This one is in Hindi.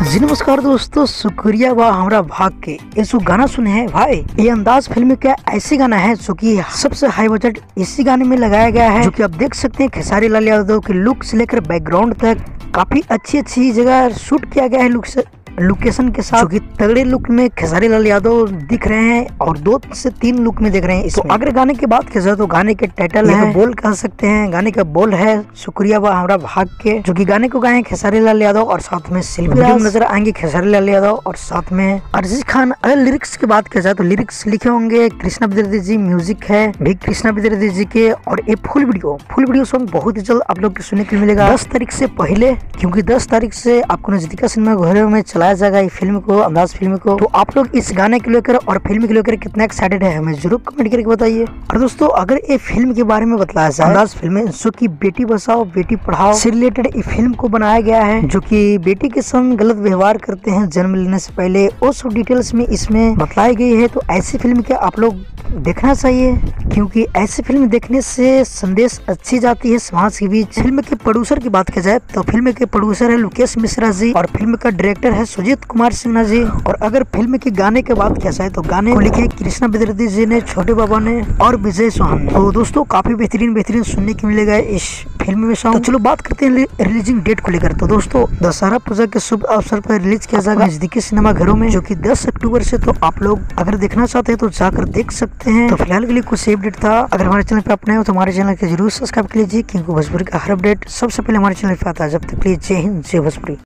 जी नमस्कार दोस्तों, शुक्रिया बा हमरा भाग के ये जो गाना सुने हैं भाई, ये अंदाज फिल्म का ऐसी गाना है जो कि सबसे हाई बजट इसी गाने में लगाया गया है, जो कि आप देख सकते हैं खेसारी लाल यादव के लुक से लेकर बैकग्राउंड तक काफी अच्छी जगह शूट किया गया है लोकेशन के साथ, जो कि तगड़े लुक में खेसारी लाल यादव दिख रहे हैं और 2 से 3 लुक में दिख रहे हैं इसमें। तो अगर गाने की बात की जाए तो गाने के टाइटल है, बोल कह सकते हैं, गाने का बोल है शुक्रिया बा हमरा भाग के, जो कि गाने को गाए खेसारी लाल यादव और साथ में शिल्पी नजर आएंगे खेसारी लाल यादव और साथ में अरिजीत खान। अगर लिरिक्स की बात की जाए तो लिरिक्स लिखे होंगे कृष्णा विद्यार्थी जी, म्यूजिक है भी कृष्णा विद्यार्थी जी के, और ये फुल वीडियो सॉन्ग बहुत ही जल्द आप लोग को सुनने के लिए मिलेगा 10 तारीख से पहले, क्योंकि 10 तारीख से आपको नजदीका सिनेमा घरों में चलाया जाएगा ये फिल्म को, अंदाज फिल्म को। तो आप लोग इस गाने को लेकर और फिल्म को लेकर कितना एक्साइटेड है हमें जरूर कमेंट करके बताइए। और दोस्तों अगर ये फिल्म के बारे में बताया जाए, अंदाज फिल्म जो कि बेटी बचाओ बेटी पढ़ाओ से रिलेटेड ये फिल्म को बनाया गया है, जो कि बेटी के संग गलत व्यवहार करते हैं जन्म लेने से पहले, वो सब डिटेल्स में इसमें बताई गई है। तो ऐसी फिल्म के आप लोग देखना चाहिए, क्योंकि ऐसी फिल्म देखने से संदेश अच्छी जाती है समाज के बीच। फिल्म के प्रोड्यूसर की बात की जाए तो फिल्म के प्रोड्यूसर है लोकेश मिश्रा जी और फिल्म का डायरेक्टर है सुजीत कुमार सिन्हा जी। और अगर फिल्म के गाने की बात की जाए तो गाने को लिखे कृष्णा विद्यार्थी जी ने, छोटे बाबा ने और विजय चौहान ने। तो दोस्तों काफी बेहतरीन सुनने को मिलेगा इस फिल्म में सॉन्ग। तो चलो बात करते हैं रिलीजिंग डेट को लेकर। तो दोस्तों दशहरा पूजा के शुभ अवसर पर रिलीज किया जाएगा नजदीकी सिनेमा घरों में, जो कि 10 अक्टूबर से। तो आप लोग अगर देखना चाहते हैं तो जाकर देख सकते हैं। तो फिलहाल के लिए कुछ अपडेट था। अगर हमारे चैनल पे अपने हो तो हमारे चैनल को जरूर सब्सक्राइब कर लीजिए, क्योंकि भोजपुरी का हर अपडेट सबसे पहले हमारे चैनल पे आता है। जब तक के लिए जय हिंद, जय भोजपुरी।